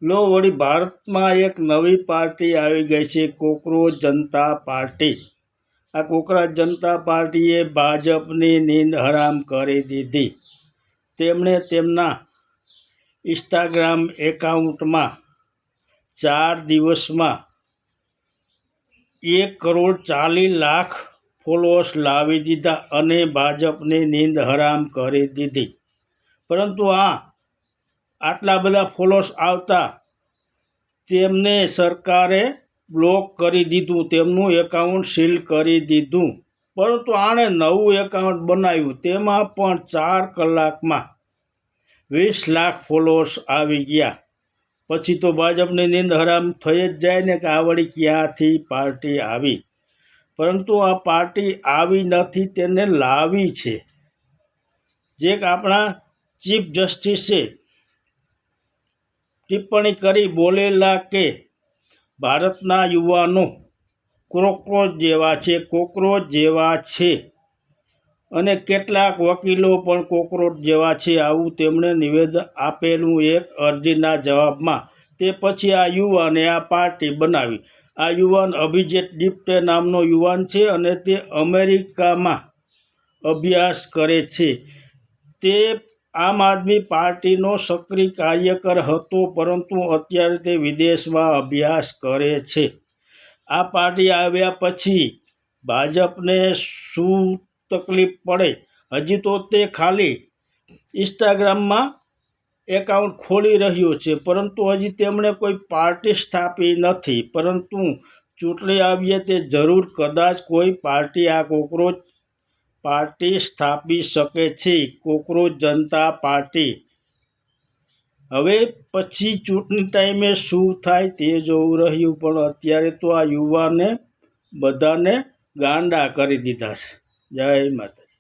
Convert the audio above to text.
લો વળી ભારતમાં એક નવી પાર્ટી આવી ગઈ છે, કોકરોચ જનતા પાર્ટી. આ કોકરોચ જનતા પાર્ટીએ ભાજપની નીંદ હરામ કરી દીધી. તેમણે તેમના ઇન્સ્ટાગ્રામ એકાઉન્ટમાં 4 દિવસમાં 1,40,00,000 ફોલોઅર્સ લાવી દીધા અને ભાજપની નીંદ હરામ કરી દીધી. પરંતુ આટલા બધા ફોલોઅર્સ આવતા તેમને સરકારે બ્લોક કરી દીધું, તેમનું એકાઉન્ટ સીલ કરી દીધું. પરંતુ આણે નવું એકાઉન્ટ બનાવ્યું, તેમાં પણ 4 કલાકમાં 20 લાખ ફોલોઅર્સ આવી ગયા. પછી તો ભાજપની નીંદ હરામ થઈ જ જાય ને કે આ વળી ક્યાંથી પાર્ટી આવી. પરંતુ આ પાર્ટી આવી નથી, તેને લાવી છે. જે આપણા ચીફ જસ્ટિસે ટિપ્પણી કરી બોલેલા કે ભારતના યુવાનો કોકરોચ જેવા છે અને કેટલાક વકીલો પણ કોકરોચ જેવા છે, આવું તેમણે નિવેદન આપેલું એક અરજીના જવાબમાં. તે પછી આ યુવાને આ પાર્ટી બનાવી. આ યુવાન અભિજીત દિપ્તે નામનો યુવાન છે અને તે અમેરિકામાં અભ્યાસ કરે છે. તે આમ આદમી પાર્ટીનો સક્રિય કાર્યકર હતો, પરંતુ અત્યારે તે વિદેશમાં અભ્યાસ કરે છે. આ પાર્ટી આવ્યા પછી ભાજપને શું તકલીફ પડે? હજી તો તે ખાલી ઇન્સ્ટાગ્રામમાં એકાઉન્ટ ખોલી રહ્યો છે, પરંતુ હજી તેમણે કોઈ પાર્ટી સ્થાપી નથી. પરંતુ ચૂંટણી આવીએ તે જરૂર કદાચ કોઈ પાર્ટી આ કોકરોચ પાર્ટી સ્થાપી શકે છે, કોકરોચ જનતા પાર્ટી. હવે પછી ચૂંટણી ટાઈમે શું થાય તે જોવું રહ્યું. પણ અત્યારે તો આ યુવાને બધાને ગાંડા કરી દીધા છે. જય માતા.